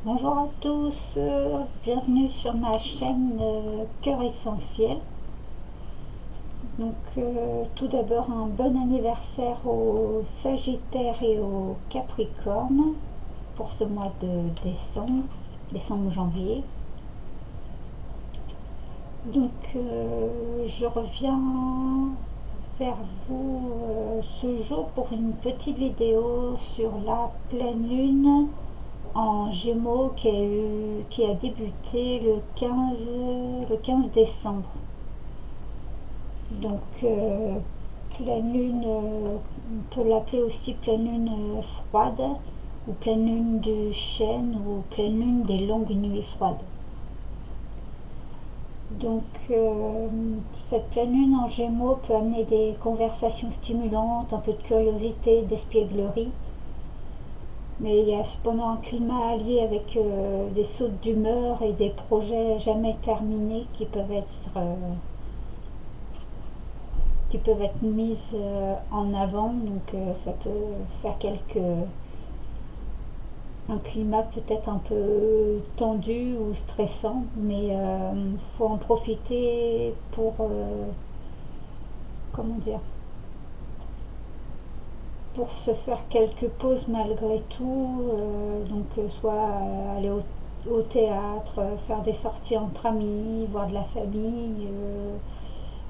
Bonjour à tous, bienvenue sur ma chaîne Cœur Essentiel. Tout d'abord un bon anniversaire aux Sagittaires et aux Capricornes pour ce mois de décembre-janvier. Je reviens vers vous ce jour pour une petite vidéo sur la pleine lune en Gémeaux qui a débuté le 15 décembre. Donc, pleine lune, on peut l'appeler aussi pleine lune froide, ou pleine lune du chêne, ou pleine lune des longues nuits froides. Donc, cette pleine lune en Gémeaux peut amener des conversations stimulantes, un peu de curiosité, d'espièglerie. Mais il y a cependant un climat allié avec des sautes d'humeur et des projets jamais terminés qui peuvent être mis en avant. Ça peut faire un climat peut-être un peu tendu ou stressant, mais faut en profiter pour comment dire pour se faire quelques pauses malgré tout, soit aller au théâtre, faire des sorties entre amis, voir de la famille,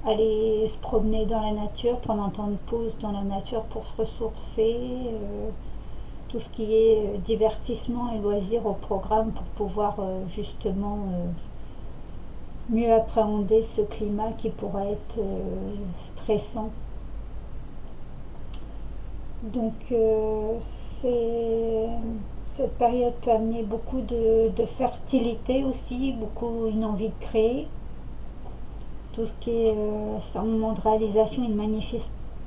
aller se promener dans la nature, prendre un temps de pause dans la nature pour se ressourcer, tout ce qui est divertissement et loisirs au programme pour pouvoir justement mieux appréhender ce climat qui pourrait être stressant. Donc c'est cette période peut amener beaucoup de fertilité aussi, beaucoup une envie de créer. Tout ce qui est un moment de réalisation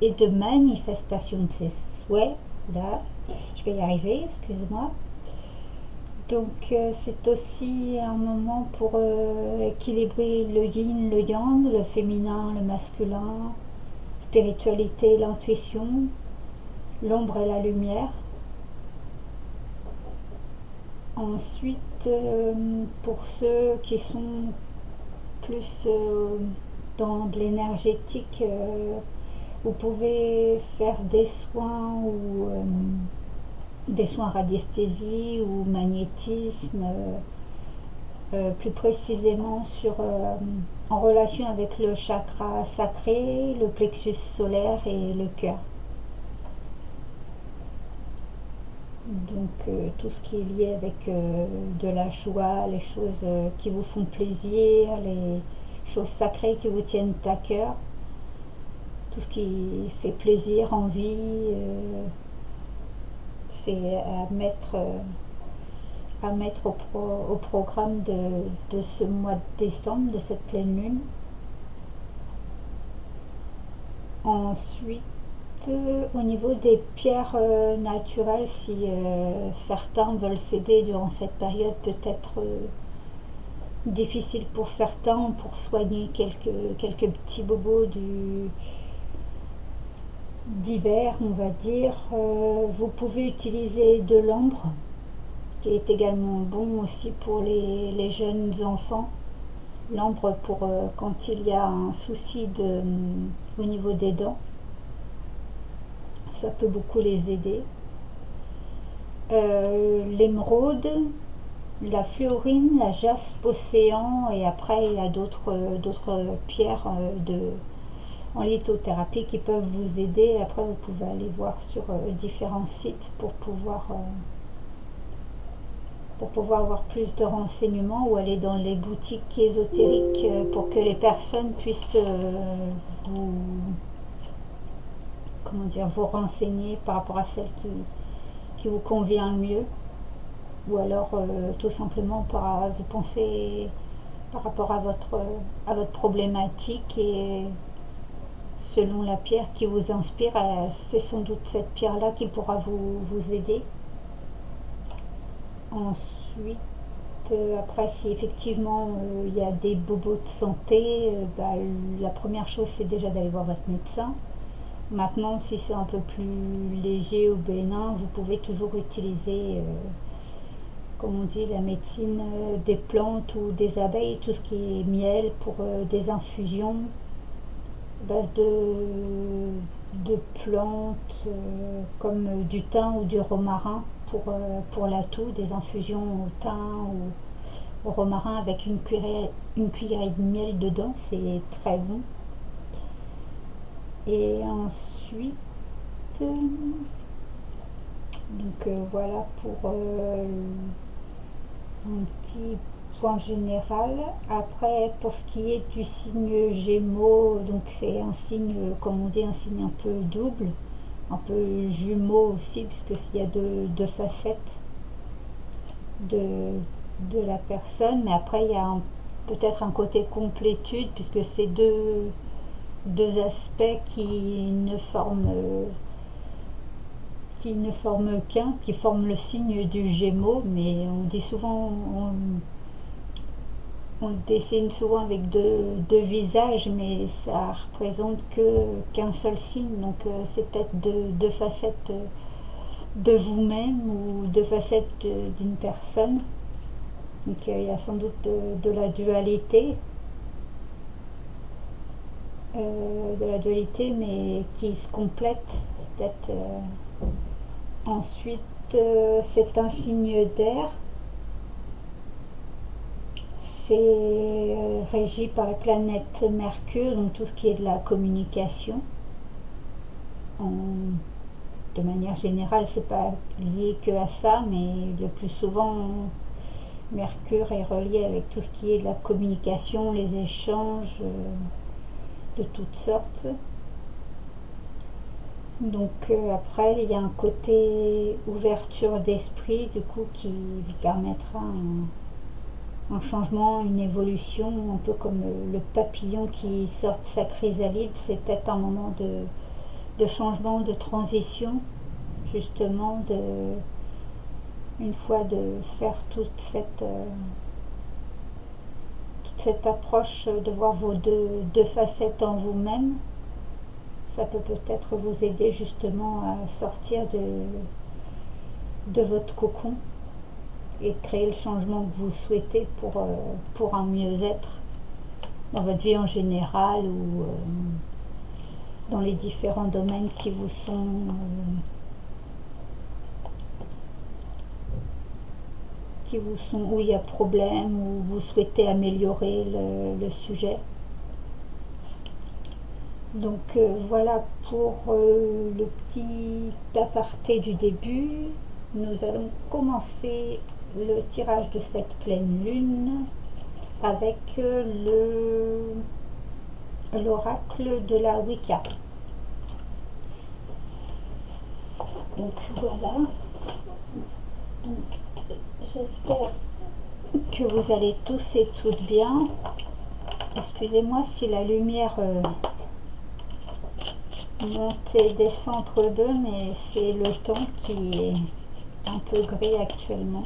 et de manifestation de ses souhaits. Là, je vais y arriver, excusez-moi. C'est aussi un moment pour équilibrer le yin, le yang, le féminin, le masculin, spiritualité, l'intuition, l'ombre et la lumière. Ensuite, pour ceux qui sont plus dans de l'énergétique, vous pouvez faire des soins ou des soins radiesthésie ou magnétisme, plus précisément en relation avec le chakra sacré, le plexus solaire et le cœur. Tout ce qui est lié avec de la joie, les choses qui vous font plaisir, les choses sacrées qui vous tiennent à cœur, tout ce qui fait plaisir, envie, c'est à mettre au programme de ce mois de décembre, de cette pleine lune. Ensuite, au niveau des pierres naturelles, si certains veulent s'aider durant cette période, peut-être difficile pour certains, pour soigner quelques petits bobos d'hiver, on va dire, vous pouvez utiliser de l'ambre, qui est également bon aussi pour les jeunes enfants. L'ambre pour quand il y a un souci au niveau des dents, ça peut beaucoup les aider. L'émeraude, la fluorine, la jaspe océan, et après il y a d'autres pierres en lithothérapie qui peuvent vous aider. Après vous pouvez aller voir sur différents sites pour pouvoir avoir plus de renseignements, ou aller dans les boutiques ésotériques pour que les personnes puissent vous vous renseigner par rapport à celle qui vous convient le mieux, ou alors tout simplement vous penser par rapport à votre problématique, et selon la pierre qui vous inspire, c'est sans doute cette pierre là qui pourra vous aider. Ensuite, après, si effectivement il y a des bobos de santé, la première chose c'est déjà d'aller voir votre médecin. Maintenant, si c'est un peu plus léger ou bénin, vous pouvez toujours utiliser comme on dit, la médecine des plantes ou des abeilles, tout ce qui est miel pour des infusions à base de plantes comme du thym ou du romarin pour la toux, des infusions au thym ou au romarin avec une cuillerée de miel dedans, c'est très bon. Et ensuite, voilà pour un petit point général. Après, pour ce qui est du signe Gémeaux, donc c'est un signe, comme on dit, un signe un peu double, un peu jumeau aussi, puisque s'il y a deux facettes de la personne, mais après il y a peut-être un côté complétude, puisque c'est deux aspects qui ne forment qu'un, qui forment le signe du Gémeaux, mais on dit souvent, on le dessine souvent avec deux visages, mais ça représente qu'un seul signe, donc c'est peut-être deux facettes de vous-même ou deux facettes d'une personne. Donc il y a sans doute de la dualité, mais qui se complète peut-être. Ensuite, c'est un signe d'air. C'est régi par la planète Mercure, donc tout ce qui est de la communication. De manière générale, c'est pas lié que à ça, mais le plus souvent, Mercure est relié avec tout ce qui est de la communication, les échanges de toutes sortes. Donc après, il y a un côté ouverture d'esprit, du coup, qui vous permettra un changement, une évolution, un peu comme le papillon qui sort de sa chrysalide. C'est peut-être un moment de changement, de transition, justement, une fois de faire toute cette approche, de voir vos deux facettes en vous-même. Ça peut peut-être vous aider justement à sortir de votre cocon et créer le changement que vous souhaitez pour un mieux-être dans votre vie en général ou dans les différents domaines où il y a problème, où vous souhaitez améliorer le sujet. Donc voilà pour le petit aparté du début. Nous allons commencer le tirage de cette pleine lune avec l'oracle de la Wicca. Donc voilà. Donc, j'espère que vous allez tous et toutes bien. Excusez-moi si la lumière monte et descend entre deux, mais c'est le temps qui est un peu gris actuellement.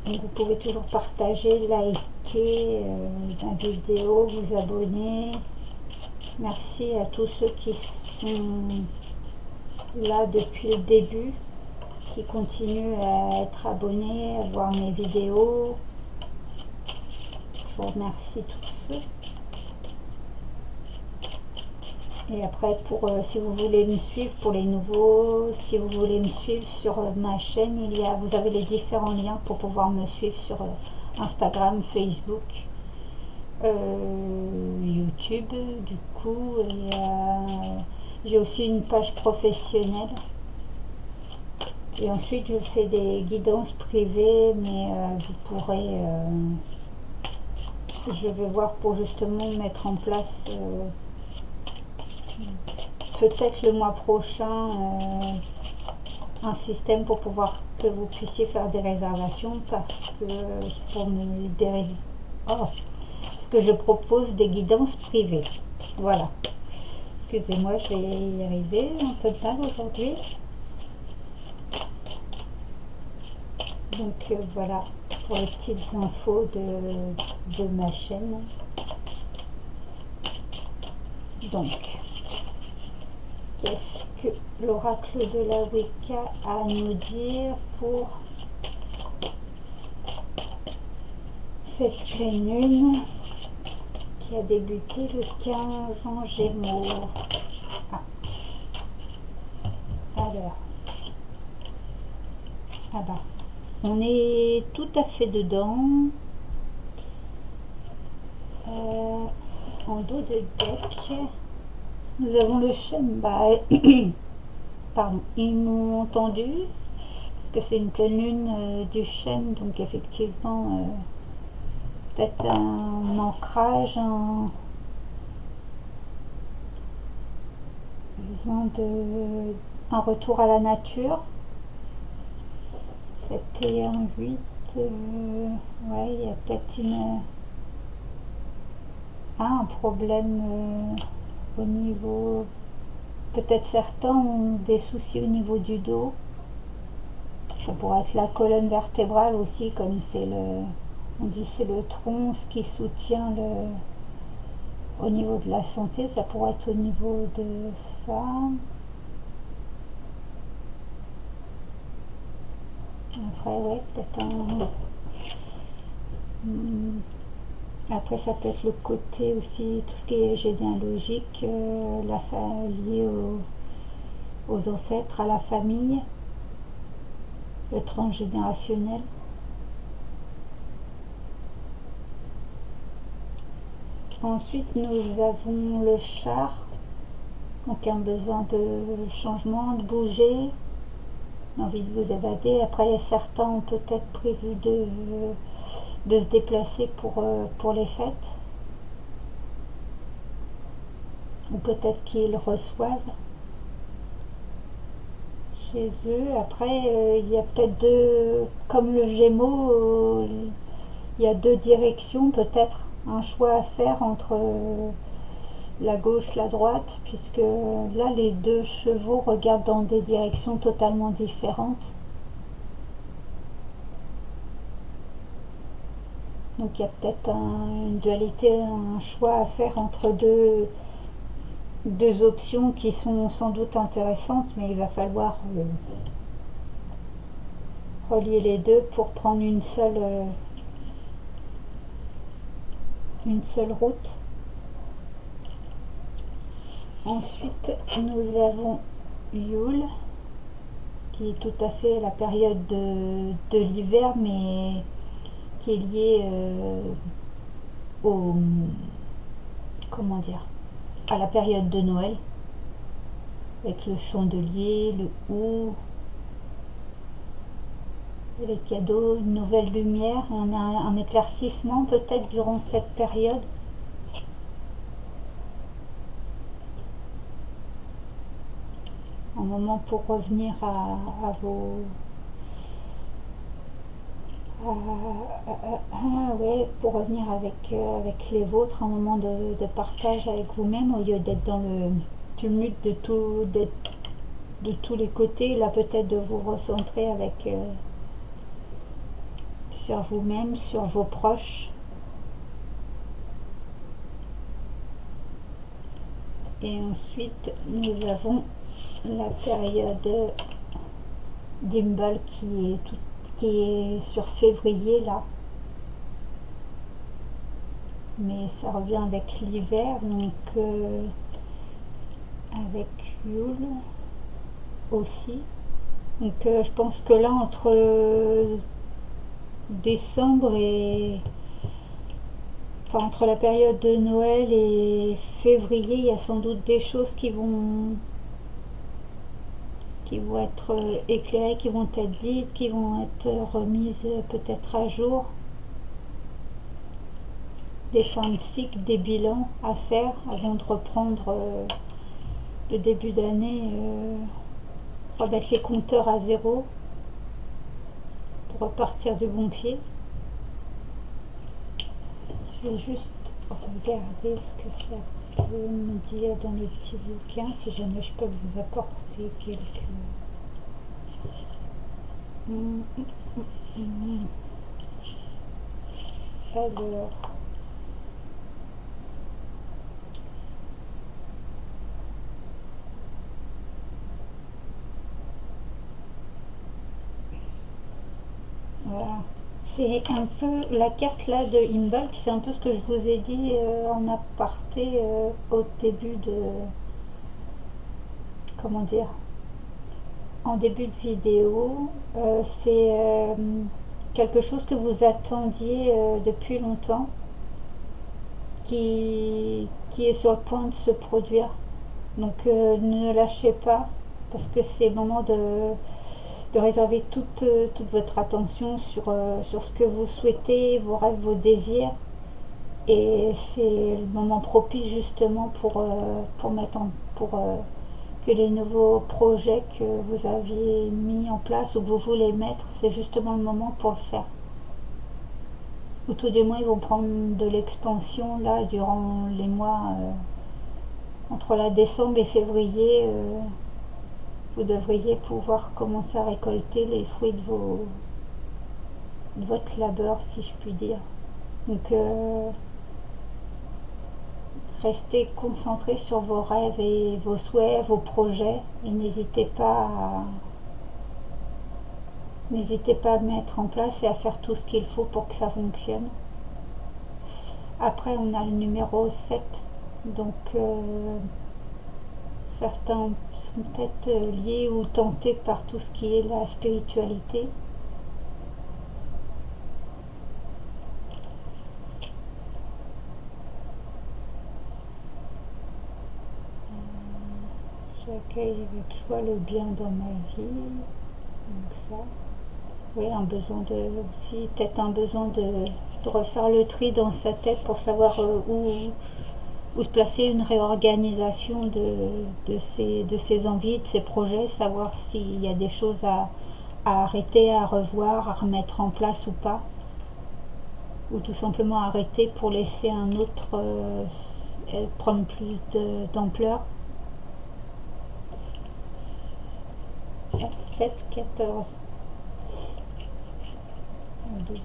Donc vous pouvez toujours partager, liker la vidéo, vous abonner. Merci à tous ceux qui sont là depuis le début, qui continuent à être abonnés, à voir mes vidéos. Je vous remercie tous. Et après, si vous voulez me suivre, pour les nouveaux, si vous voulez me suivre sur ma chaîne, vous avez les différents liens pour pouvoir me suivre sur Instagram, Facebook, YouTube, du coup. Et j'ai aussi une page professionnelle. Et ensuite, je fais des guidances privées, mais vous pourrez... je vais voir pour justement mettre en place... peut-être le mois prochain un système pour pouvoir que vous puissiez faire des réservations parce que je propose des guidances privées. Voilà. Excusez-moi, je vais y arriver un peu tard aujourd'hui. Donc voilà pour les petites infos de ma chaîne. Donc Qu'est-ce que l'oracle de la Wicca a à nous dire pour cette pleine lune qui a débuté le 15 en Gémeaux? Alors, on est tout à fait dedans. En dos de deck, nous avons le chêne. Pardon, ils m'ont entendu parce que c'est une pleine lune du chêne, donc effectivement, peut-être un ancrage, besoin un retour à la nature. 7 et 1, 8, ouais, il y a peut-être un problème au niveau, peut-être certains ont des soucis au niveau du dos. Ça pourrait être la colonne vertébrale aussi, comme on dit c'est le tronc, ce qui soutient au niveau de la santé, ça pourrait être au niveau de ça. Après, ouais, peut-être après, ça peut être le côté aussi, tout ce qui est généalogique, lié aux ancêtres, à la famille, le transgénérationnel. Ensuite, nous avons le char, donc un besoin de changement, de bouger, envie de vous évader. Après, certains ont peut-être prévu de se déplacer pour les fêtes, ou peut-être qu'ils reçoivent chez eux. Après, il y a peut-être comme le Gémeaux, il y a deux directions, peut-être un choix à faire entre la gauche, la droite, puisque là, les deux chevaux regardent dans des directions totalement différentes. Donc il y a peut-être une dualité, un choix à faire entre deux options qui sont sans doute intéressantes, mais il va falloir relier les deux pour prendre une seule route. Ensuite, nous avons Yule, qui est tout à fait la période de l'hiver, mais qui est liée comment dire, à la période de Noël, avec le chandelier, le hou, les cadeaux, une nouvelle lumière. On a un éclaircissement peut-être durant cette période. Un moment pour revenir à vos... ouais, pour revenir avec les vôtres, un moment de partage avec vous-même, au lieu d'être dans le tumulte de tous les côtés. Là, peut-être de vous recentrer sur vous-même, sur vos proches. Et ensuite, nous avons la période d'Imbolc qui est sur février là. Mais ça revient avec l'hiver, donc avec Yule aussi. Donc je pense que là, entre décembre entre la période de Noël et février, il y a sans doute des choses qui vont être éclairées, qui vont être dites, qui vont être remises peut-être à jour. Des fins de cycle, des bilans à faire avant de reprendre le début d'année, remettre les compteurs à zéro pour repartir du bon pied. Je vais juste regarder ce que ça peut me dire dans le petit bouquin, si jamais je peux vous apporter quelques... Alors... C'est un peu la carte là de Imbolc, c'est un peu ce que je vous ai dit en aparté au début de, comment dire, en début de vidéo. C'est quelque chose que vous attendiez depuis longtemps, qui est sur le point de se produire. Donc ne lâchez pas, parce que c'est le moment de réserver toute votre attention sur ce que vous souhaitez, vos rêves, vos désirs. Et c'est le moment propice justement pour mettre en, pour que les nouveaux projets que vous aviez mis en place ou que vous voulez mettre, c'est justement le moment pour le faire. Ou tout du moins ils vont prendre de l'expansion là durant les mois entre la décembre et février. Vous devriez pouvoir commencer à récolter les fruits de votre labeur, si je puis dire. Donc restez concentré sur vos rêves et vos souhaits, vos projets, et n'hésitez pas à mettre en place et à faire tout ce qu'il faut pour que ça fonctionne. Après, on a le numéro 7, donc certains sont peut-être liés ou tentés par tout ce qui est la spiritualité. J'accueille avec joie le bien dans ma vie. Donc ça. Oui, un besoin de aussi, peut-être un besoin de refaire le tri dans sa tête pour savoir où se placer, une réorganisation de ses envies, de ses projets, savoir s'il y a des choses à arrêter, à revoir, à remettre en place ou pas, ou tout simplement arrêter pour laisser un autre prendre plus d'ampleur. 7, 14.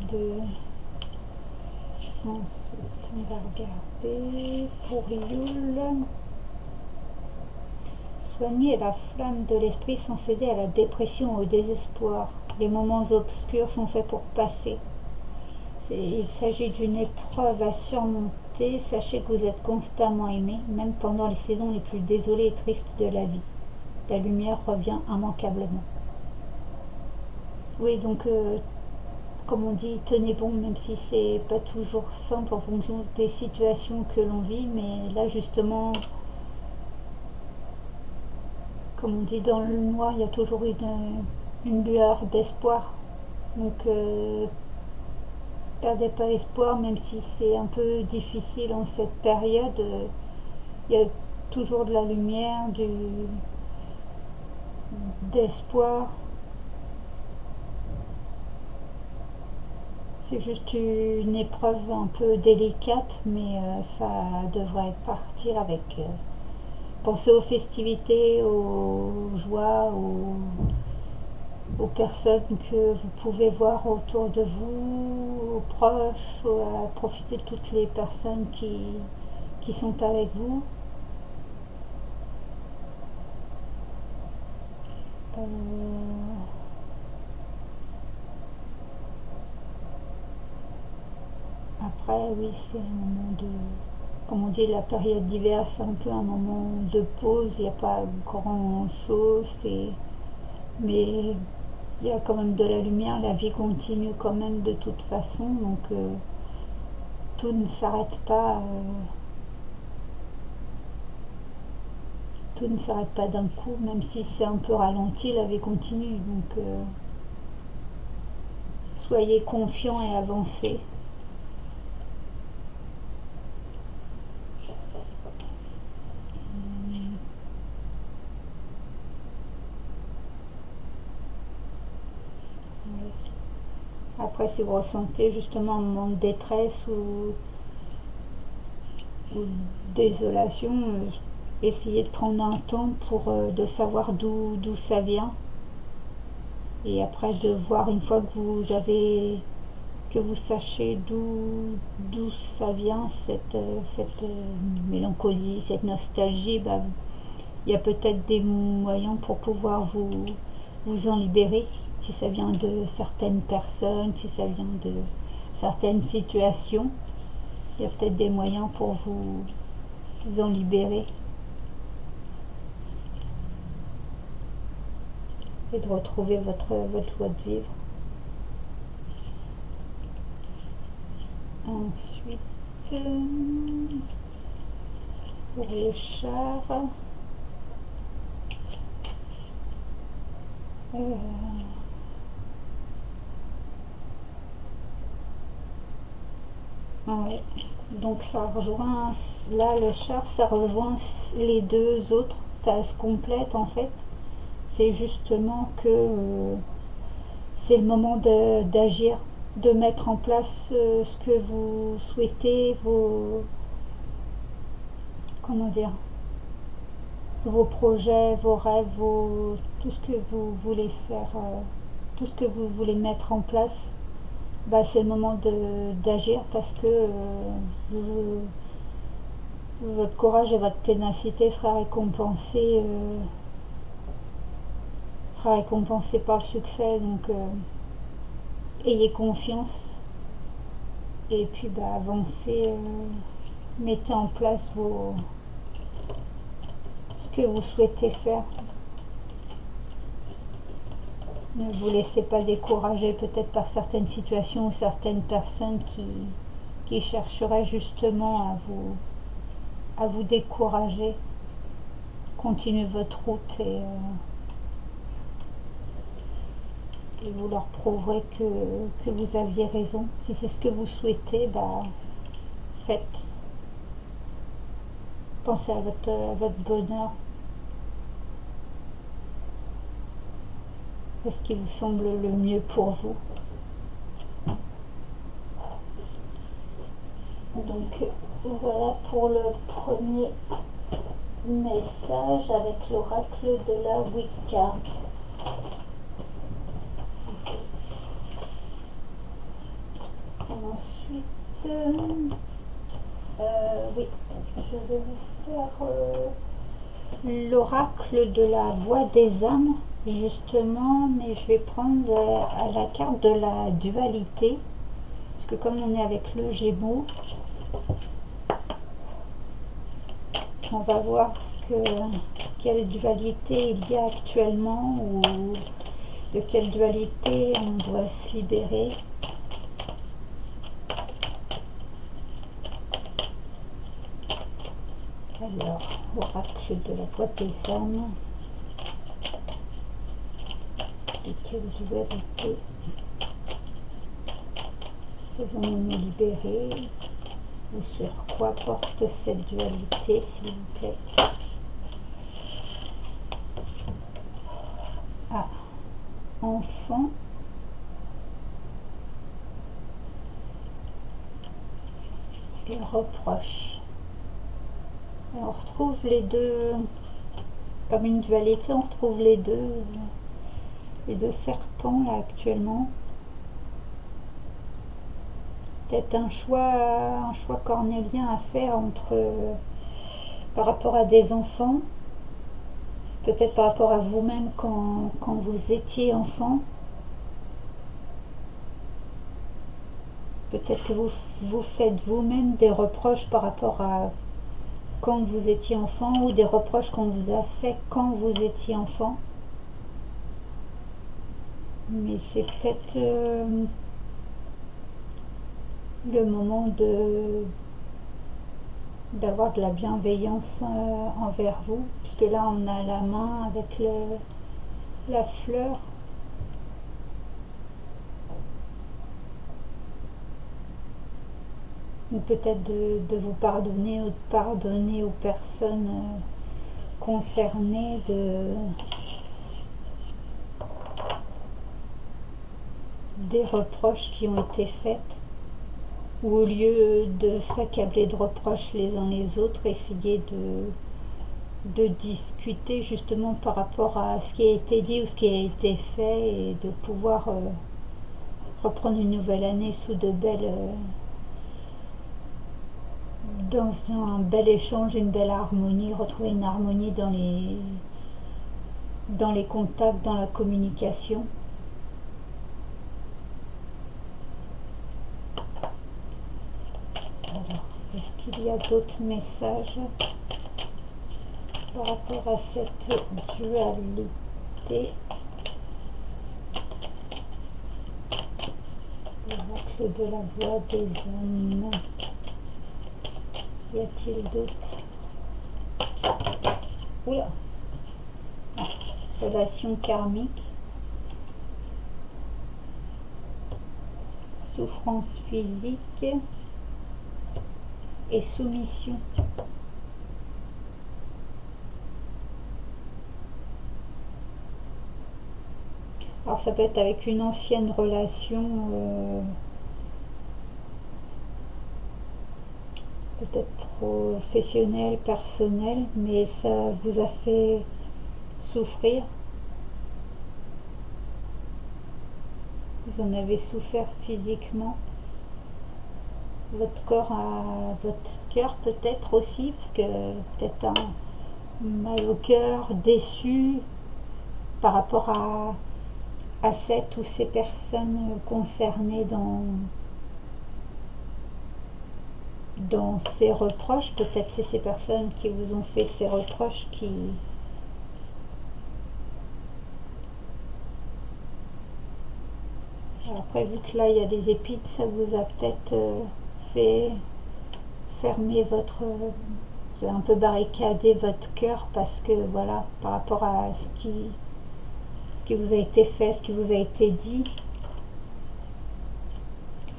De ensuite on va regarder pour Yule. Soigner la flamme de l'esprit sans céder à la dépression ou au désespoir. Les moments obscurs sont faits pour passer. Il s'agit d'une épreuve à surmonter. Sachez que vous êtes constamment aimé, même pendant les saisons les plus désolées et tristes de la vie. La lumière revient immanquablement. Oui, donc comme on dit, tenez bon, même si c'est pas toujours simple en fonction des situations que l'on vit, mais là justement, comme on dit, dans le noir, il y a toujours une lueur d'espoir. Donc perdez pas espoir, même si c'est un peu difficile en cette période, il y a toujours de la lumière, d'espoir. C'est juste une épreuve un peu délicate, mais ça devrait partir avec. Pensez aux festivités, aux joies, aux personnes que vous pouvez voir autour de vous, aux proches, à profiter de toutes les personnes qui sont avec vous. Après, oui, c'est un moment de... Comme on dit, la période d'hiver, c'est un peu un moment de pause. Il n'y a pas grand-chose. Mais il y a quand même de la lumière. La vie continue quand même de toute façon. Donc, tout ne s'arrête pas. Tout ne s'arrête pas d'un coup. Même si c'est un peu ralenti, la vie continue. Donc, soyez confiants et avancez. Après, si vous ressentez justement un moment de détresse ou désolation, essayez de prendre un temps pour de savoir d'où ça vient. Et après de voir, une fois que vous sachez d'où ça vient, cette mélancolie, cette nostalgie, il y a peut-être des moyens pour pouvoir vous en libérer. si ça vient de certaines personnes, si ça vient de certaines situations. Il y a peut-être des moyens pour vous en libérer et de retrouver votre joie de vivre. Ensuite, pour le char, ouais. Donc ça rejoint, là le char, ça rejoint les deux autres, ça se complète en fait. C'est justement que c'est le moment d'agir, de mettre en place ce que vous souhaitez, comment dire, vos projets, vos rêves, tout ce que vous voulez faire, tout ce que vous voulez mettre en place. Bah, c'est le moment d'agir parce que votre courage et votre ténacité sera récompensé par le succès. Donc ayez confiance et puis bah, avancez, mettez en place ce que vous souhaitez faire. Ne vous laissez pas décourager peut-être par certaines situations ou certaines personnes qui chercheraient justement à vous décourager. Continuez votre route et vous leur prouverez que vous aviez raison. Si c'est ce que vous souhaitez, bah, faites. Pensez à votre bonheur. C'est ce qui vous semble le mieux pour vous. Donc voilà pour le premier message avec l'oracle de la Wicca. Ensuite, oui, je vais vous faire l'oracle de la voix des âmes, justement, mais je vais prendre à la carte de la dualité, parce que comme on est avec le Gémeaux, on va voir quelle dualité il y a actuellement ou de quelle dualité on doit se libérer. Alors, oracle de la voix des âmes, de quelle dualité devons-nous nous libérer, ou sur quoi porte cette dualité, s'il vous plaît? Ah, enfant et reproche. Et on retrouve les deux, comme une dualité, on retrouve les deux serpents là actuellement. Peut-être un choix cornélien à faire par rapport à des enfants, peut-être par rapport à vous-même quand vous étiez enfant. Peut-être que vous faites vous-même des reproches par rapport à quand vous étiez enfant ou des reproches qu'on vous a fait quand vous étiez enfant. Mais c'est peut-être le moment d'avoir de la bienveillance envers vous, puisque là on a la main avec la fleur. Ou peut-être de vous pardonner ou de pardonner aux personnes concernées des reproches qui ont été faites, ou au lieu de s'accabler de reproches les uns les autres, essayer de discuter justement par rapport à ce qui a été dit ou ce qui a été fait, et de pouvoir reprendre une nouvelle année sous dans un bel échange, une belle harmonie, retrouver une harmonie dans les contacts, dans la communication. s'il y a d'autres messages par rapport à cette dualité. L'oracle de la voix des âmes. Y a-t-il d'autres? Oula! Ah, relation karmique. Souffrance physique et soumission. Alors ça peut être avec une ancienne relation, peut-être professionnelle, personnelle, mais ça vous a fait souffrir. Vous en avez souffert physiquement. Votre corps, votre cœur peut-être aussi, parce que peut-être un mal au cœur, déçu par rapport à cette ou ces personnes concernées dans ces reproches. Peut-être c'est ces personnes qui vous ont fait ces reproches qui... Après, vu que là il y a des épines, ça vous a peut-être fait fermer votre... Vous avez un peu barricadé votre cœur parce que voilà, par rapport à ce qui vous a été fait, ce qui vous a été dit,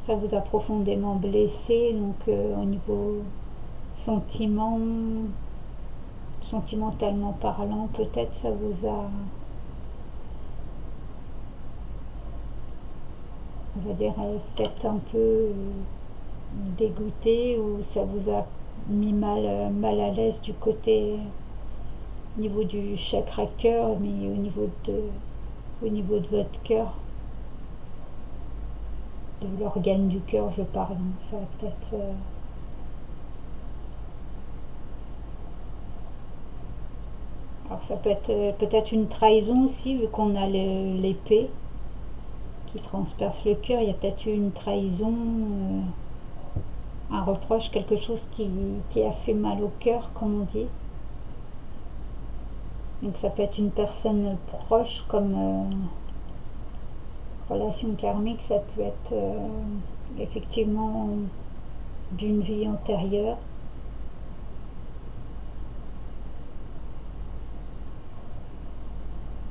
ça vous a profondément blessé. Donc au niveau sentimentalement parlant, peut-être ça vous a, on va dire, peut-être un peu dégoûté, ou ça vous a mis mal à l'aise du côté au niveau du chakra cœur, mais au niveau de votre cœur, de l'organe du cœur je parle. Ça va peut-être alors ça peut être peut-être une trahison aussi, vu qu'on a l'épée qui transperce le cœur. Il y a peut-être eu une trahison, un reproche, quelque chose qui a fait mal au cœur, comme on dit. Donc ça peut être une personne proche, comme relation karmique. Ça peut être effectivement d'une vie antérieure.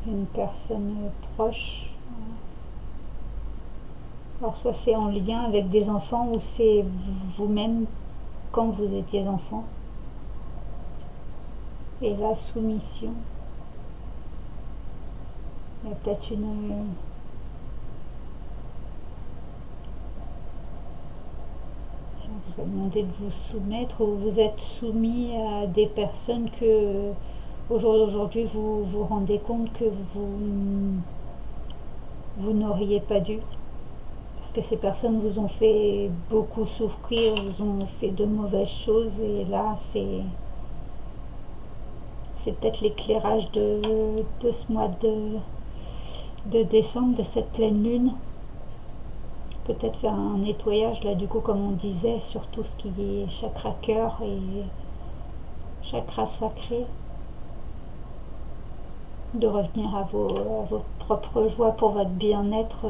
Une personne proche. Alors soit c'est en lien avec des enfants, ou c'est vous-même quand vous étiez enfant. Et la soumission. Il y a peut-être une... On vous a demandé de vous soumettre, ou vous êtes soumis à des personnes que aujourd'hui vous vous rendez compte que vous n'auriez pas dû. Parce que ces personnes vous ont fait beaucoup souffrir, vous ont fait de mauvaises choses, et là c'est peut-être l'éclairage de ce mois de décembre, de cette pleine lune. Peut-être faire un nettoyage là, du coup, comme on disait, sur tout ce qui est chakra cœur et chakra sacré, de revenir à votre propre joie pour votre bien-être,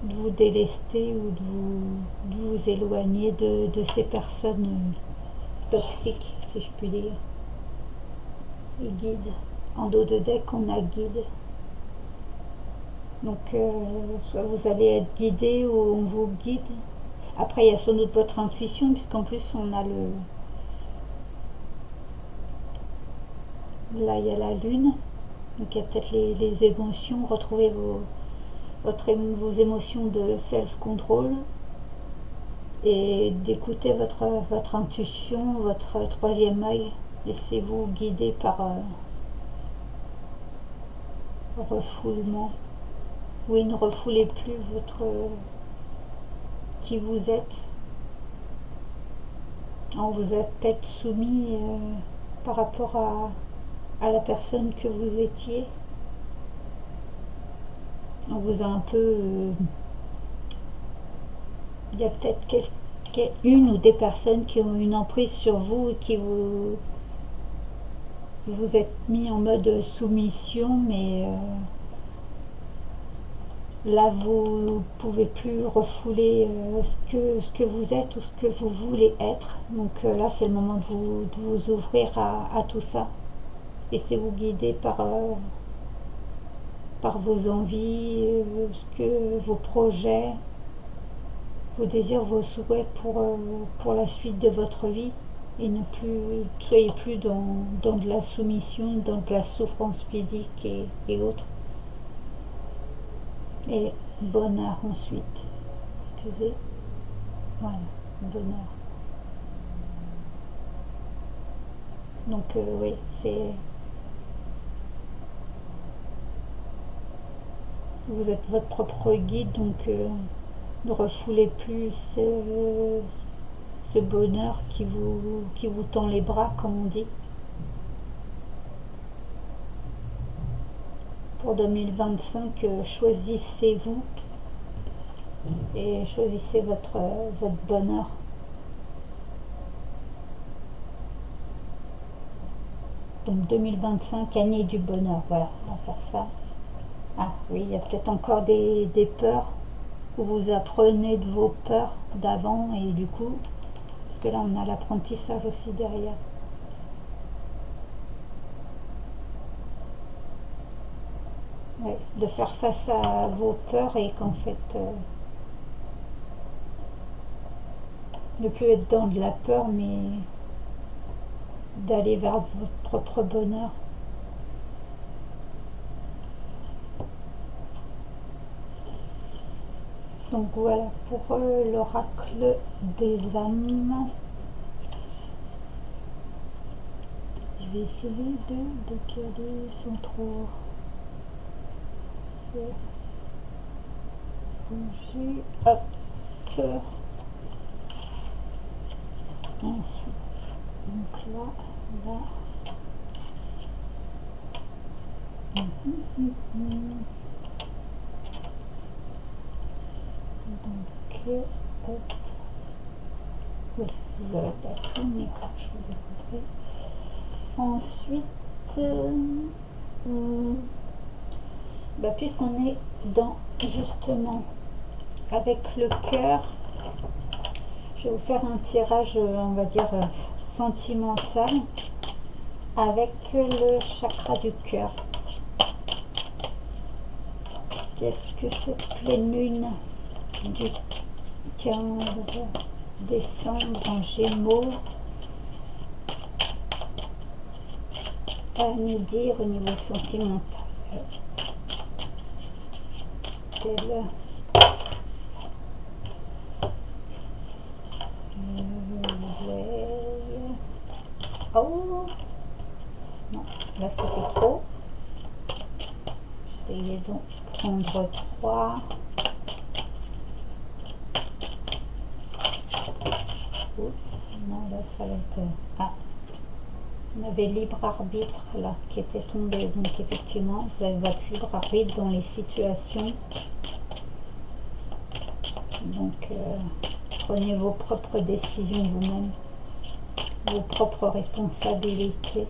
de vous délester ou de vous éloigner de ces personnes toxiques, si je puis dire. Et guide. En dos de deck, on a guide. Donc, soit vous allez être guidé, ou on vous guide. Après, il y a sans doute votre intuition, puisqu'en plus, on a là, il y a la lune. Donc, il y a peut-être les émotions. Retrouvez vos émotions de self-control. Et d'écouter votre intuition, votre troisième œil. Laissez-vous guider par refoulement. Oui, ne refoulez plus qui vous êtes. On vous a peut-être soumis par rapport à la personne que vous étiez. On vous a un peu... il y a peut-être une ou des personnes qui ont une emprise sur vous et qui vous êtes mis en mode soumission, mais là vous pouvez plus refouler ce que vous êtes ou ce que vous voulez être. Donc là c'est le moment de vous ouvrir à tout ça. Laissez-vous guider par vos envies, vos projets, vos désirs, vos souhaits pour la suite de votre vie, et ne soyez plus dans de la soumission, dans de la souffrance physique et autres. Et bonheur ensuite. Excusez. Voilà, bonheur. Donc oui, vous êtes votre propre guide, donc ne refoulez plus ce bonheur qui vous tend les bras, comme on dit. Pour 2025, choisissez-vous et choisissez votre bonheur. Donc 2025, année du bonheur. Voilà, on va faire ça. Ah oui, il y a peut-être encore des peurs, où vous apprenez de vos peurs d'avant, et du coup, parce que là on a l'apprentissage aussi derrière. Ouais, de faire face à vos peurs, et qu'en fait, ne plus être dans de la peur, mais d'aller vers votre propre bonheur. Donc voilà pour l'oracle des âmes. Je vais essayer de décaler sans trop bouger. Hop. Ensuite, donc là. Donc, hop. Oui, la tournée, je vous ai montré. Ensuite, puisqu'on est dans, justement, avec le cœur, je vais vous faire un tirage, on va dire, sentimental, avec le chakra du cœur. Qu'est-ce que cette pleine lune du 15 décembre en Gémeaux à nous dire au niveau sentimental? Oh non, là ça fait trop. J'essayais donc de prendre 3. Oups, non, là ça va être... Ah, on avait libre arbitre là qui était tombé. Donc effectivement, vous avez votre libre arbitre dans les situations. Donc prenez vos propres décisions vous-même, vos propres responsabilités.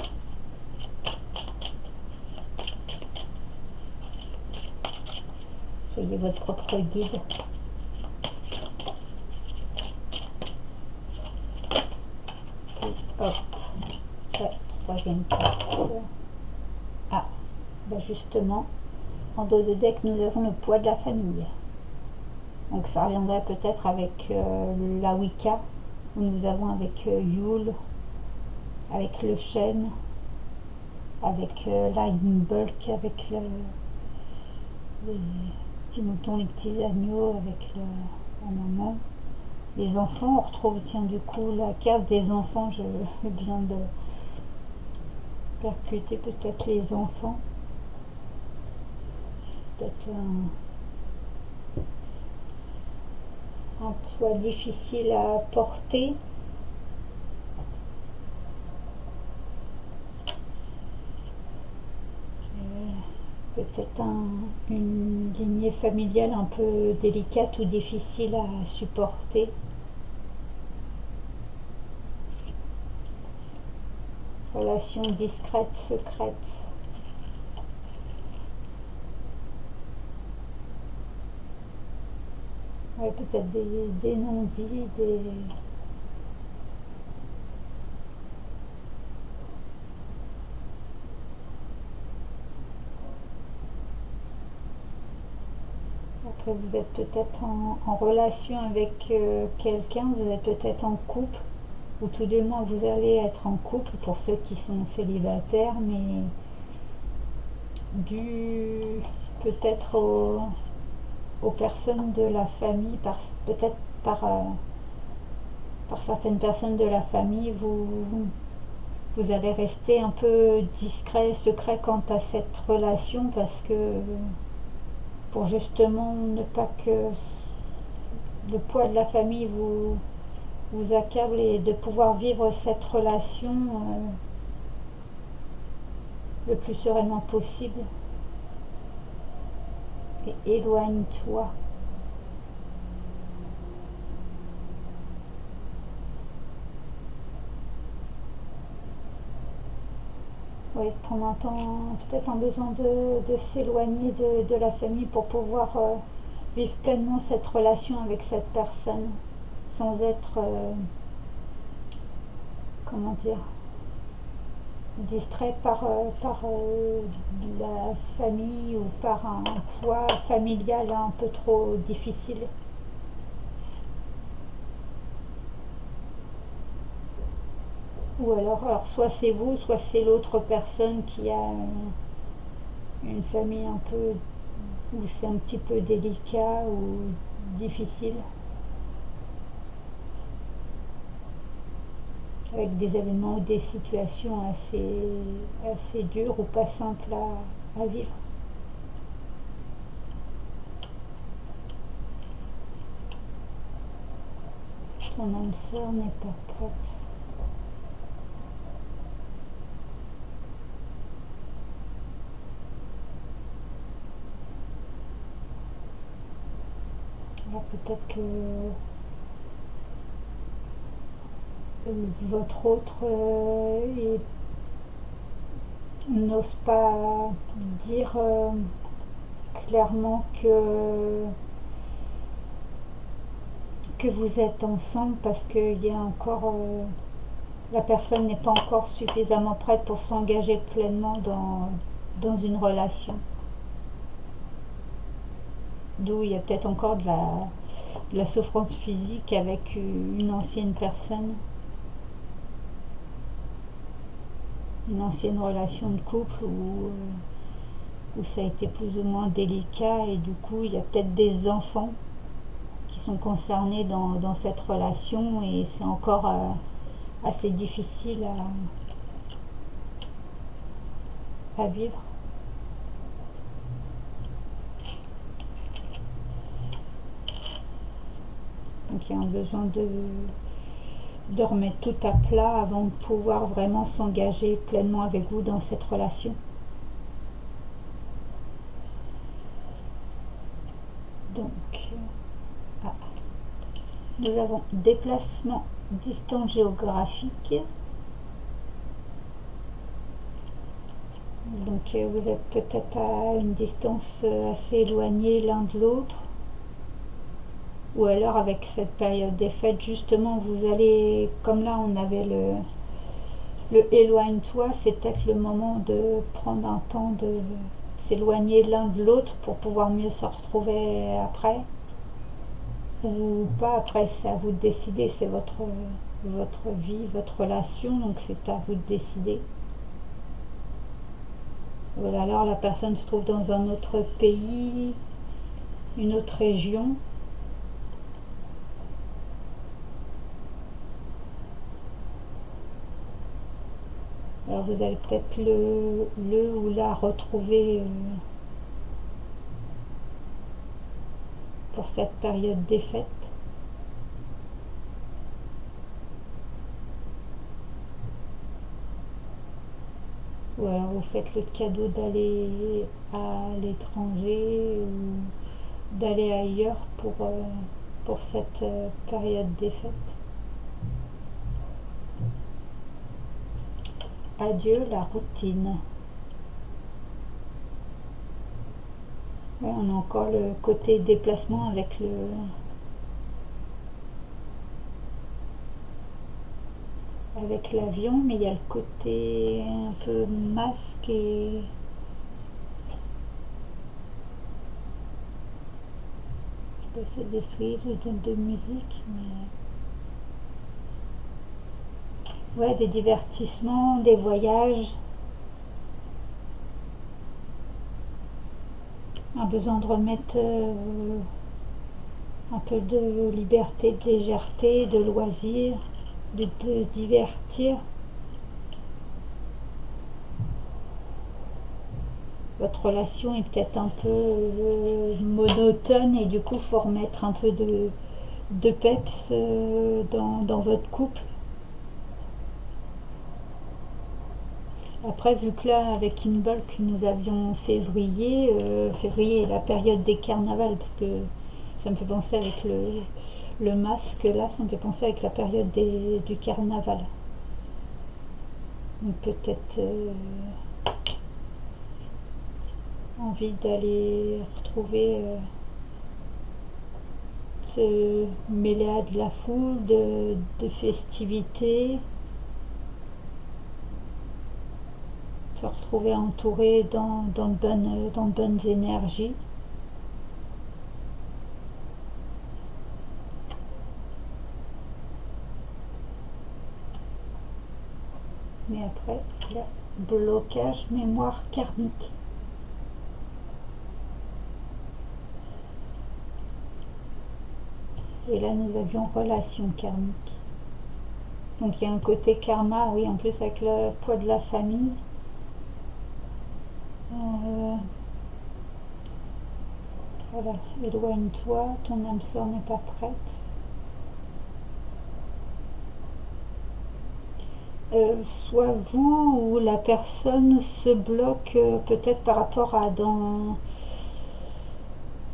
Soyez votre propre guide. Et hop, la troisième carte. Ah, justement, en dos de deck, nous avons le poids de la famille. Donc ça reviendrait peut-être avec la Wicca, où nous avons avec Yule, avec le chêne, avec Lightbulk, avec les petits moutons, les petits agneaux, avec la maman. Les enfants, on retrouve, tiens, du coup, la carte des enfants. Je viens de percuter peut-être les enfants. Peut-être un poids difficile à porter. Peut-être une lignée familiale un peu délicate ou difficile à supporter. relation discrète, secrète. Ouais, peut-être des non-dits, des... Après, vous êtes peut-être en relation avec quelqu'un, vous êtes peut-être en couple, ou tout du moins vous allez être en couple pour ceux qui sont célibataires, mais dû peut-être aux personnes de la famille, peut-être par certaines personnes de la famille, vous allez rester un peu discret, secret quant à cette relation parce que pour justement ne pas que le poids de la famille vous accable et de pouvoir vivre cette relation le plus sereinement possible. Et éloigne-toi. Oui, prendre un temps, peut-être un besoin de s'éloigner de la famille pour pouvoir vivre pleinement cette relation avec cette personne sans être, comment dire, distrait par la famille ou par un poids familial un peu trop difficile. Ou alors soit c'est vous, soit c'est l'autre personne qui a une famille un peu où c'est un petit peu délicat ou difficile, avec des événements ou des situations assez dures ou pas simples à vivre. Ton âme sœur n'est pas prête. Alors peut-être que votre autre n'ose pas dire clairement que vous êtes ensemble parce qu'il y a encore la personne n'est pas encore suffisamment prête pour s'engager pleinement dans une relation. D'où il y a peut-être encore de la souffrance physique avec une ancienne personne, une ancienne relation de couple où ça a été plus ou moins délicat et du coup il y a peut-être des enfants qui sont concernés dans cette relation et c'est encore assez difficile à vivre. Donc il y a un besoin de remettre tout à plat avant de pouvoir vraiment s'engager pleinement avec vous dans cette relation. Donc, nous avons déplacement, distance géographique. Donc vous êtes peut-être à une distance assez éloignée l'un de l'autre. Ou alors avec cette période des fêtes, justement, vous allez, comme là on avait le éloigne-toi, c'est peut-être le moment de prendre un temps de s'éloigner l'un de l'autre pour pouvoir mieux se retrouver après. Ou pas, après c'est à vous de décider, c'est votre vie, votre relation, donc c'est à vous de décider. Voilà, alors la personne se trouve dans un autre pays, une autre région. Alors vous allez peut-être le ou la retrouver pour cette période des fêtes. Ou alors vous faites le cadeau d'aller à l'étranger ou d'aller ailleurs pour cette période des fêtes. Adieu la routine. Ouais, on a encore le côté déplacement avec l'avion, mais il y a le côté un peu masque et je sais pas si c'est des cerises ou de musique, mais ouais, des divertissements, des voyages, un besoin de remettre un peu de liberté, de légèreté, de loisirs, de se divertir. Votre relation est peut-être un peu monotone et du coup, il faut remettre un peu de peps dans votre couple. Après, vu que là, avec Inbolk, nous avions février, février est la période des carnavals, parce que ça me fait penser avec le masque, là, ça me fait penser avec la période du carnaval. Donc peut-être envie d'aller retrouver, se mêler à de la foule, de festivités, se retrouver entouré dans de bonnes énergies. Mais après, il y a blocage mémoire karmique. Et là, nous avions relation karmique. Donc il y a un côté karma, oui, en plus avec le poids de la famille. Euh, voilà, éloigne-toi, ton âme sœur n'est pas prête. Soit vous ou la personne se bloque peut-être par rapport à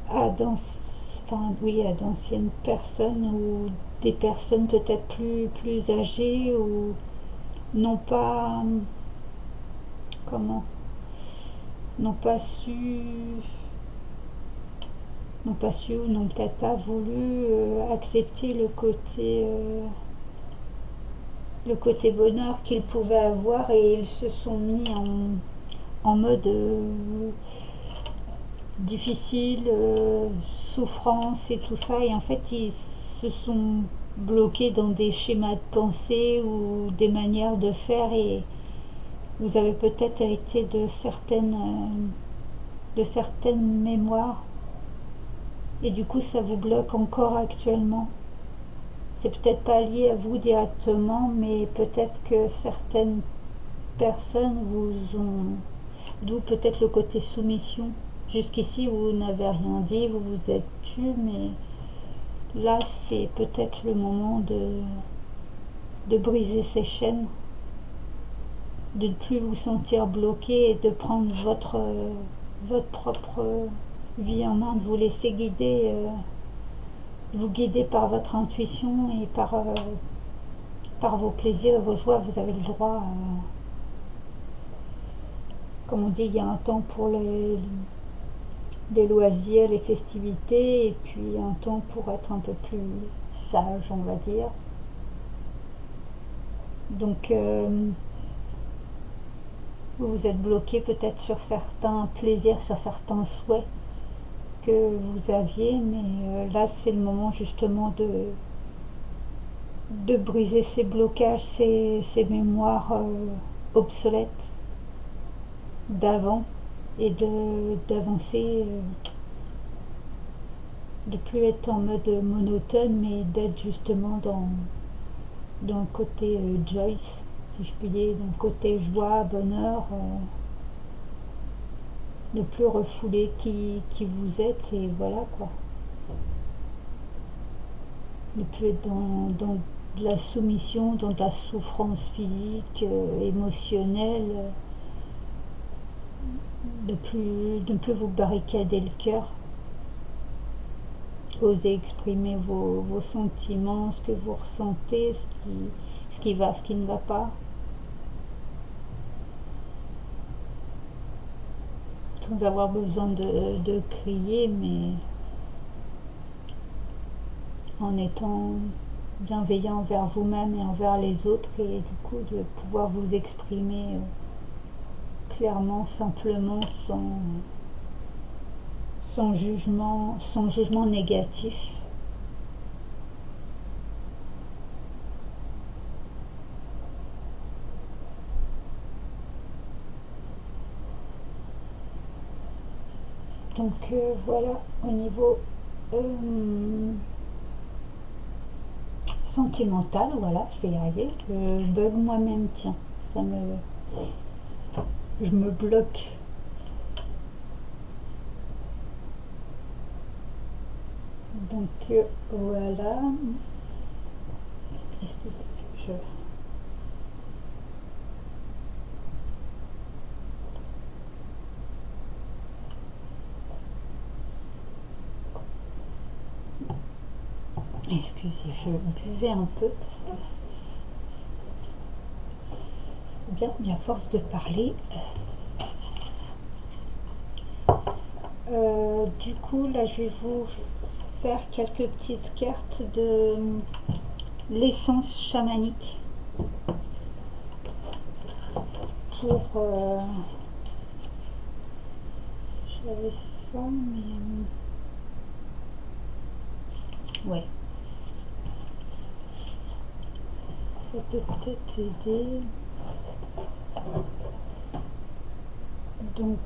enfin, oui, à d'anciennes personnes ou des personnes peut-être plus âgées ou n'ont pas comment n'ont pas su n'ont pas su ou n'ont peut-être pas voulu accepter le côté bonheur qu'ils pouvaient avoir et ils se sont mis en mode difficile, souffrance et tout ça et en fait ils se sont bloqués dans des schémas de pensée ou des manières de faire et vous avez peut-être hérité de certaines mémoires et du coup ça vous bloque encore actuellement. C'est peut-être pas lié à vous directement, mais peut-être que certaines personnes vous ont... D'où peut-être le côté soumission. Jusqu'ici, vous n'avez rien dit, vous vous êtes tu, mais là, c'est peut-être le moment de briser ces chaînes, de ne plus vous sentir bloqué et de prendre votre propre vie en main, de vous laisser guider, vous guider par votre intuition et par vos plaisirs et vos joies. Vous avez le droit, comme on dit, il y a un temps pour les loisirs, les festivités, et puis un temps pour être un peu plus sage, on va dire. Donc, vous vous êtes bloqué peut-être sur certains plaisirs, sur certains souhaits que vous aviez, mais là, c'est le moment justement de briser ces blocages, ces mémoires obsolètes d'avant et d'avancer, de plus être en mode monotone, mais d'être justement dans le côté Joyce, si je puis dire, dans le côté joie, bonheur, ne plus refouler qui vous êtes et voilà quoi. Ne plus être dans de la soumission, dans de la souffrance physique, émotionnelle, de ne plus vous barricader le cœur, oser exprimer vos sentiments, ce que vous ressentez, ce qui va, ce qui ne va pas. sans avoir besoin de crier, mais en étant bienveillant envers vous-même et envers les autres, et du coup de pouvoir vous exprimer clairement, simplement, sans jugement négatif. Donc voilà, au niveau sentimental, voilà, je vais y arriver. Je bug moi-même, tiens, je me bloque. Donc voilà. Excusez, excusez, je buvais un peu parce que c'est bien, mais à force de parler. Du coup, là, je vais vous faire quelques petites cartes de l'essence chamanique pour j'avais ça, mais ouais, ça peut peut-être aider. Donc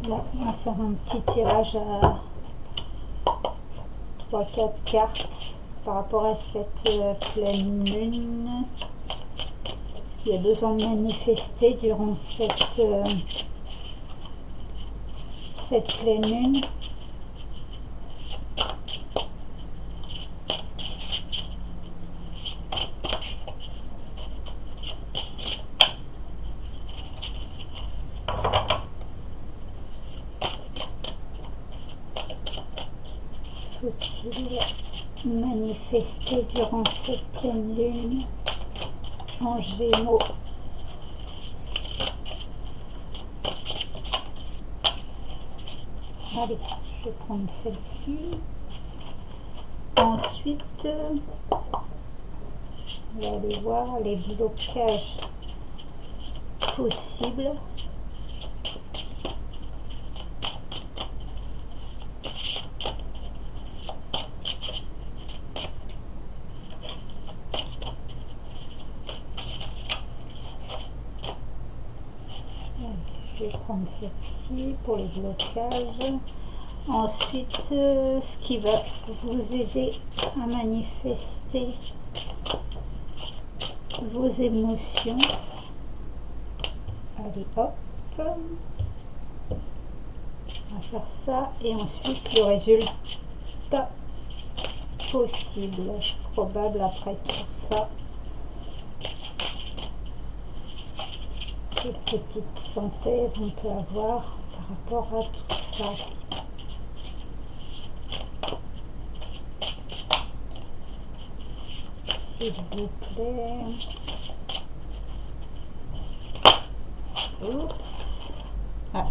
là, on va faire un petit tirage à 3-4 cartes par rapport à cette pleine lune. Parce qu'il y a besoin de manifester durant cette pleine lune. Faut-il manifester durant cette pleine lune en Gémeaux? Allez, je vais prendre celle-ci. Ensuite, on va aller voir les blocages possibles. Je vais prendre celle-ci pour les blocages. Ensuite, ce qui va vous aider à manifester vos émotions. Allez, hop. On va faire ça. Et ensuite, le résultat possible, probable après tout ça. Quelle petite synthèse on peut avoir par rapport à tout ça. S'il vous plaît. Oups. Ah,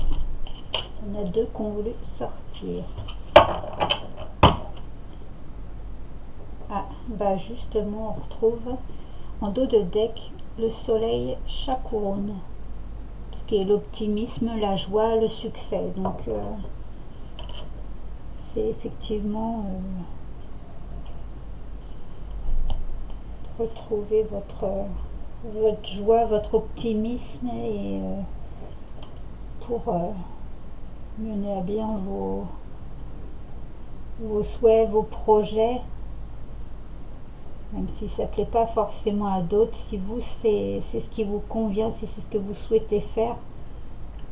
on a deux qui ont voulu sortir. Ah, bah justement, on retrouve en dos de deck le soleil chakourone. Ce qui est l'optimisme, la joie, le succès. Donc, c'est effectivement retrouver votre joie, votre optimisme et pour mener à bien vos souhaits, vos projets, même si ça ne plaît pas forcément à d'autres. Si vous, c'est ce qui vous convient, si c'est ce que vous souhaitez faire,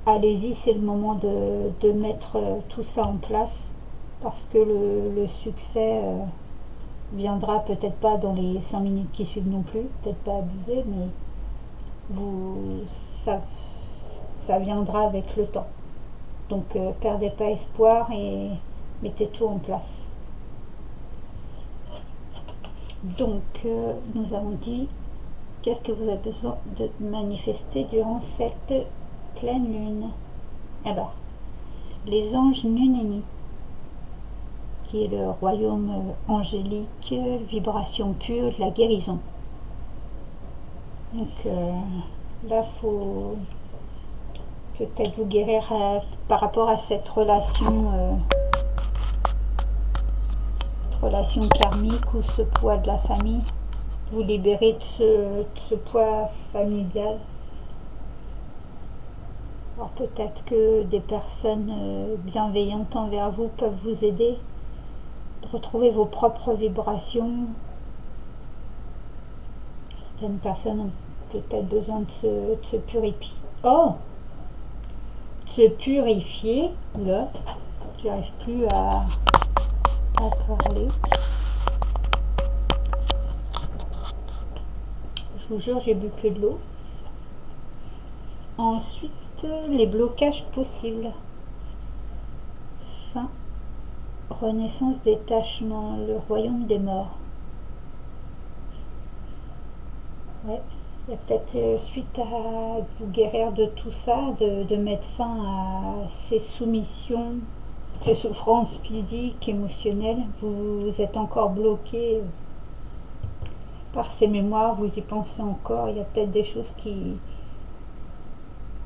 allez-y, c'est le moment de mettre tout ça en place, parce que le succès viendra peut-être pas dans les 5 minutes qui suivent non plus, peut-être pas abuser, mais ça viendra avec le temps. Donc perdez pas espoir et mettez tout en place. Donc nous avons dit qu'est-ce que vous avez besoin de manifester durant cette pleine lune. Alors, les anges Nunini, qui est le royaume angélique, vibration pure, de la guérison. Donc là, faut peut-être vous guérir par rapport à cette relation karmique ou ce poids de la famille. Vous libérer de ce poids familial. Alors peut-être que des personnes bienveillantes envers vous peuvent vous aider de retrouver vos propres vibrations. Certaines personnes ont peut-être besoin de se purifier. Oh, de se purifier. Là, j'arrive plus à parler. Je vous jure, j'ai bu que de l'eau. Ensuite, les blocages possibles. Fin, renaissance, détachement, le royaume des morts. Ouais, il y a peut-être suite à vous guérir de tout ça, de mettre fin à ces soumissions, ces souffrances physiques, émotionnelles. Vous êtes encore bloqué par ces mémoires, vous y pensez encore. Il y a peut-être des choses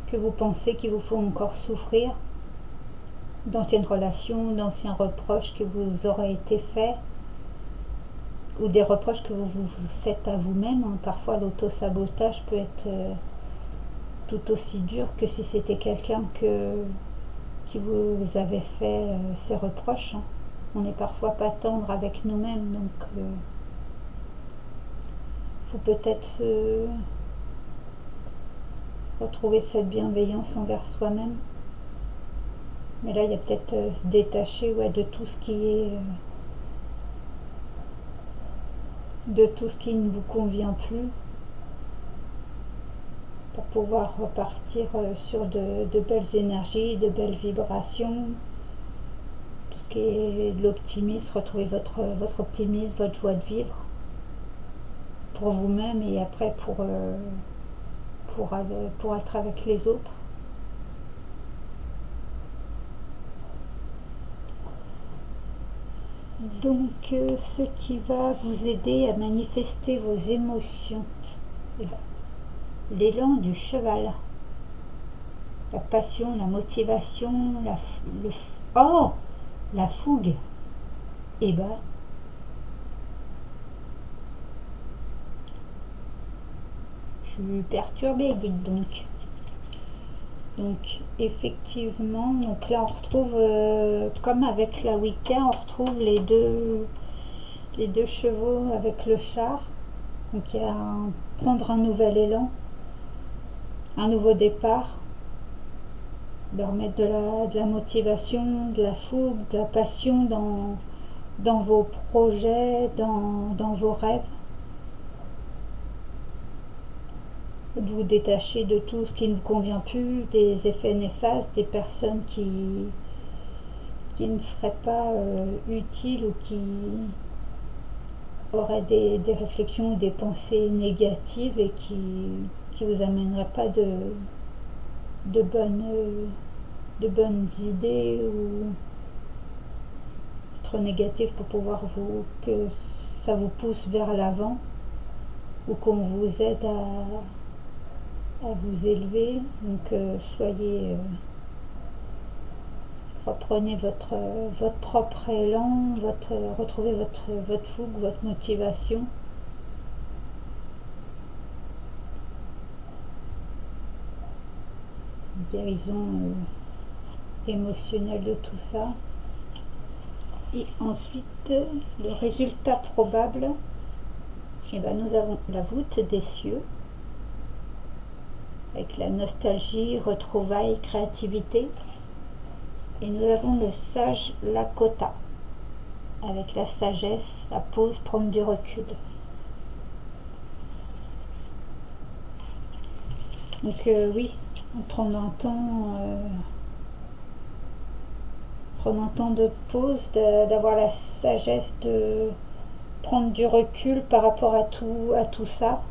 que vous pensez qui vous font encore souffrir, d'anciennes relations, d'anciens reproches que vous auraient été faits, ou des reproches que vous faites à vous-même. Parfois l'auto-sabotage peut être tout aussi dur que si c'était quelqu'un qui vous avait fait ces reproches. On n'est parfois pas tendre avec nous-mêmes, donc faut peut-être retrouver cette bienveillance envers soi-même. Mais là, il y a peut-être se détacher de tout ce qui est de tout ce qui ne vous convient plus, pour pouvoir repartir sur de belles énergies, de belles vibrations, tout ce qui est de l'optimisme, retrouver votre optimisme, votre joie de vivre pour vous-même et après pour être avec les autres. Donc ce qui va vous aider à manifester vos émotions, l'élan du cheval, la passion, la motivation, la fougue. Et ben, je suis perturbée, dites donc. Donc effectivement, donc là on retrouve comme avec la Wicca, on retrouve les deux chevaux avec le char. Donc il y a prendre un nouvel élan, un nouveau départ, leur mettre de la motivation, de la fougue, de la passion dans vos projets, dans vos rêves. De vous détacher de tout ce qui ne vous convient plus, des effets néfastes, des personnes qui ne seraient pas utiles ou qui auraient des réflexions ou des pensées négatives et qui vous amèneraient pas de bonnes idées ou trop négatives pour pouvoir que ça vous pousse vers l'avant ou qu'on vous aide à vous élever. Donc reprenez votre propre élan, retrouvez votre fougue, votre motivation. Guérison émotionnelle de tout ça. Et ensuite, le résultat probable, et ben nous avons la voûte des cieux, avec la nostalgie, retrouvailles, créativité. Et nous avons le sage Lakota, avec la sagesse, la pause, prendre du recul. Donc oui, prendre un temps de pause, d'avoir la sagesse de prendre du recul par rapport à tout ça,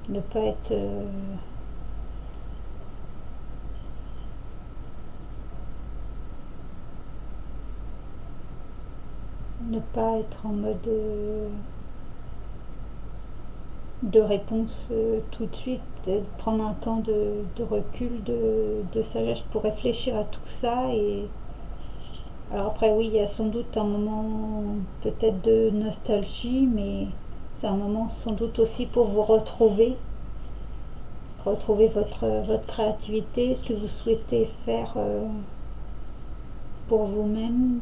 ne pas être ne pas être en mode de réponse tout de suite, prendre un temps de recul, de sagesse pour réfléchir à tout ça. Et alors après oui, il y a sans doute un moment peut-être de nostalgie, mais c'est un moment sans doute aussi pour vous retrouver votre créativité, ce que vous souhaitez faire pour vous-même,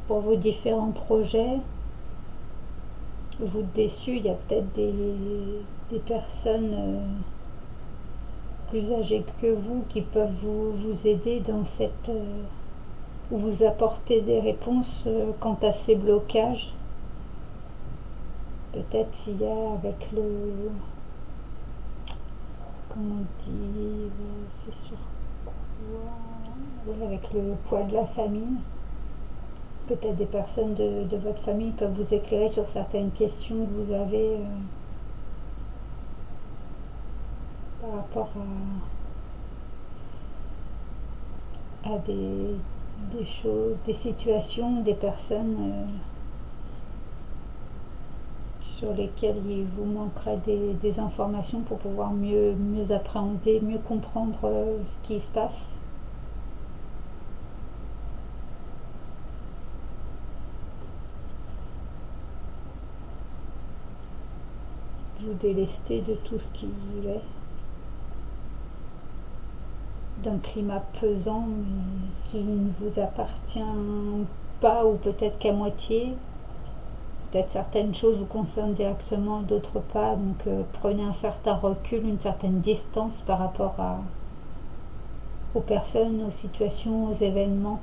pour vos différents projets. Vous déçus, il y a peut-être des personnes plus âgées que vous qui peuvent vous aider dans cette ou vous apporter des réponses quant à ces blocages. Peut-être s'il y a avec le comment on dit, c'est sur quoi, ouais, avec le poids de la famille. Peut-être des personnes de votre famille peuvent vous éclairer sur certaines questions que vous avez par rapport à des choses, des situations, des personnes sur lesquelles il vous manquerait des informations pour pouvoir mieux appréhender, mieux comprendre ce qui se passe. Vous délester de tout ce qui est d'un climat pesant mais qui ne vous appartient pas ou peut-être qu'à moitié. Peut-être certaines choses vous concernent directement, d'autres pas. Donc prenez un certain recul, une certaine distance par rapport aux personnes, aux situations, aux événements.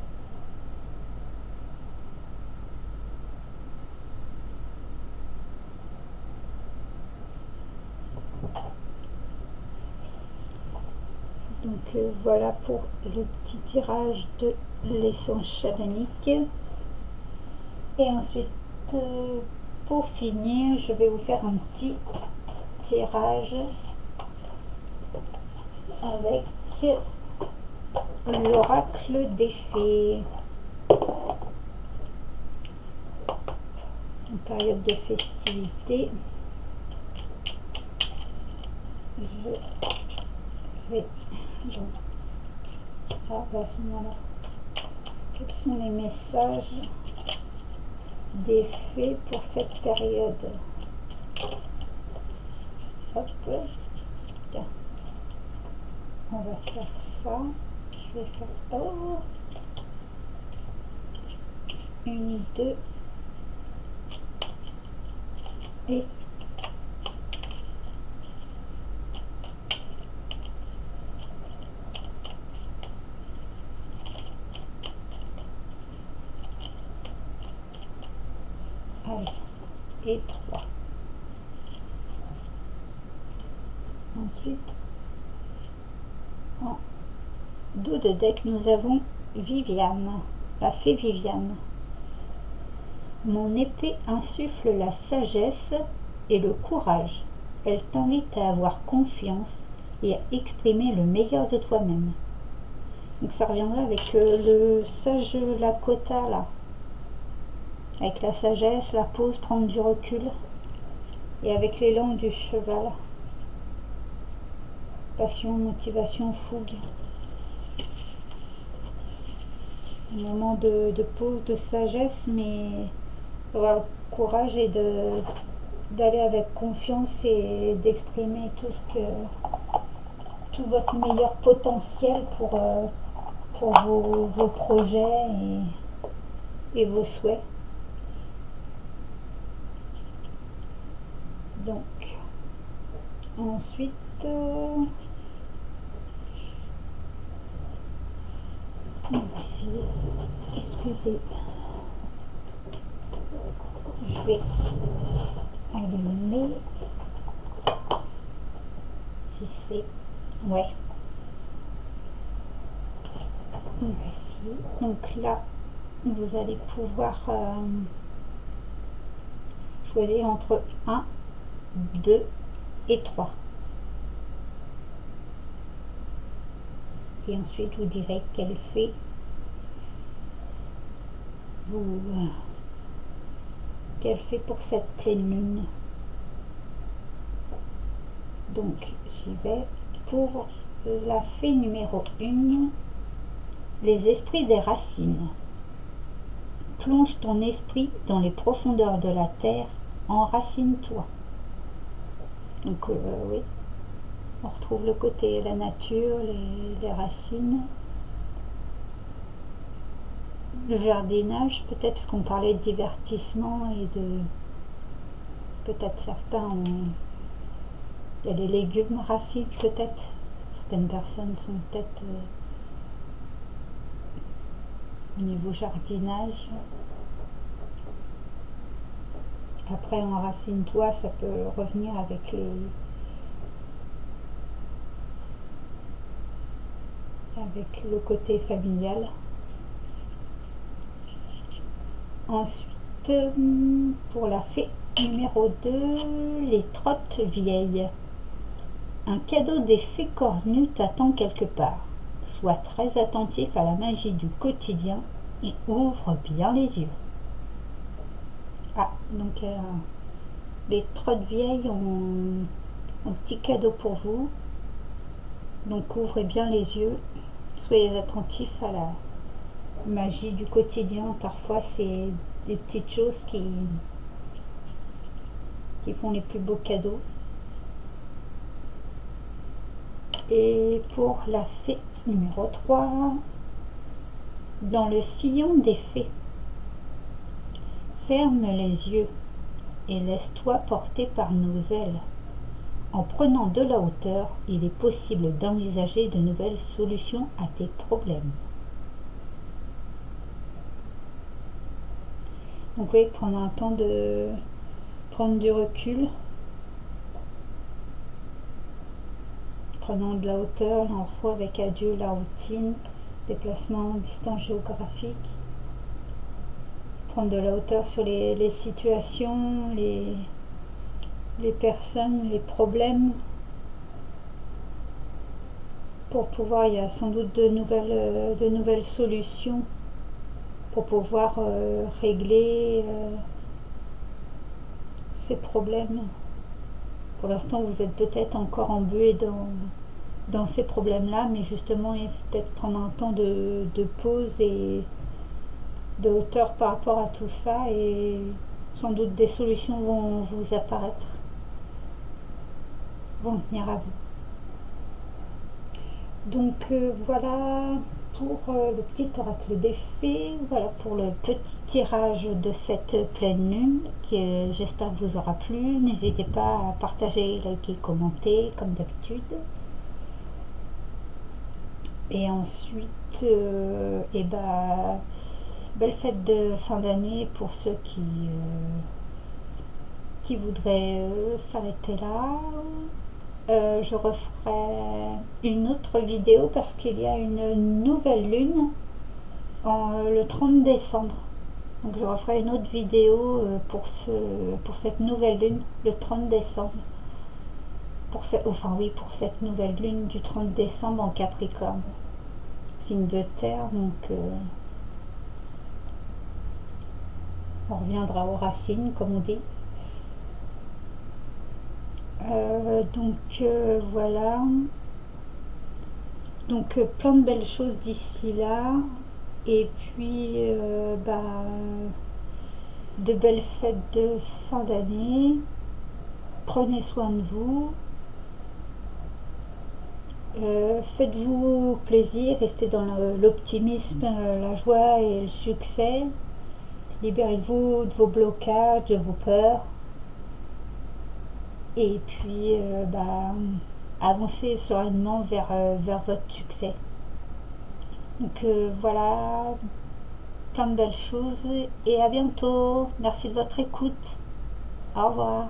Donc voilà pour le petit tirage de l'essence chamanique. Et ensuite, pour finir, je vais vous faire un petit tirage avec l'oracle des fées. En période de festivité, je vais donc à ce moment-là, quels sont les messages des fées pour cette période? Hop, tiens, on va faire ça. Je vais faire une, deux et allez, et 3. Ensuite, en dos de deck, nous avons Viviane, la fée Viviane. Mon épée insuffle la sagesse et le courage. Elle t'invite à avoir confiance et à exprimer le meilleur de toi-même. Donc ça reviendra avec le sage Lakota là. Avec la sagesse, la pause, prendre du recul. Et avec l'élan du cheval. Passion, motivation, fougue. Un moment de pause, de sagesse, mais avoir le courage et d'aller avec confiance et d'exprimer tout votre meilleur potentiel pour vos projets et vos souhaits. Donc, ensuite, on va essayer, excusez, je vais allumer, si c'est, ouais, on va essayer. Donc là, vous allez pouvoir choisir entre 1, 2 et 3. Et ensuite, je vous dirai quelle fée qu'elle fait pour cette pleine lune. Donc j'y vais pour la fée numéro 1, les esprits des racines. Plonge ton esprit dans les profondeurs de la terre, enracine-toi. Donc oui, on retrouve le côté la nature, les racines. Le jardinage peut-être, parce qu'on parlait de divertissement et de... Peut-être certains ont... Il y a les légumes racines peut-être. Certaines personnes sont peut-être au niveau jardinage. Après, enracine-toi, ça peut revenir avec le côté familial. Ensuite, pour la fée numéro 2, les trottes vieilles. Un cadeau des fées cornues t'attend quelque part. Sois très attentif à la magie du quotidien et ouvre bien les yeux. Ah, donc les trottes vieilles ont un petit cadeau pour vous. Donc ouvrez bien les yeux, soyez attentifs à la magie du quotidien. Parfois c'est des petites choses qui font les plus beaux cadeaux. Et pour la fée numéro 3, dans le sillon des fées, ferme les yeux et laisse-toi porter par nos ailes. En prenant de la hauteur, il est possible d'envisager de nouvelles solutions à tes problèmes. Donc oui, prendre un temps de prendre du recul. Prenons de la hauteur, là on reçoit avec adieu la routine, déplacement, distance géographique. Prendre de la hauteur sur les situations, les personnes, les problèmes. Pour pouvoir, il y a sans doute de nouvelles solutions pour pouvoir régler ces problèmes. Pour l'instant, vous êtes peut-être encore embué dans ces problèmes-là, mais justement, il faut peut-être prendre un temps de pause et de hauteur par rapport à tout ça, et sans doute des solutions vont vous apparaître, vont venir à vous. Donc voilà pour le petit oracle des fées, voilà pour le petit tirage de cette pleine lune qui j'espère vous aura plu. N'hésitez pas à partager, liker, commenter comme d'habitude. Et ensuite, belle fête de fin d'année pour ceux qui voudraient s'arrêter là. Je referai une autre vidéo parce qu'il y a une nouvelle lune le 30 décembre. Donc je referai une autre vidéo pour cette nouvelle lune le 30 décembre. Pour cette nouvelle lune du 30 décembre en Capricorne. Signe de terre, donc on reviendra aux racines comme on dit. Voilà, donc plein de belles choses d'ici là, et puis de belles fêtes de fin d'année. Prenez soin de vous, faites-vous plaisir, restez dans l'optimisme, la joie et le succès. Libérez-vous de vos blocages, de vos peurs. Et puis avancez sereinement vers votre succès. Donc voilà, plein de belles choses et à bientôt. Merci de votre écoute. Au revoir.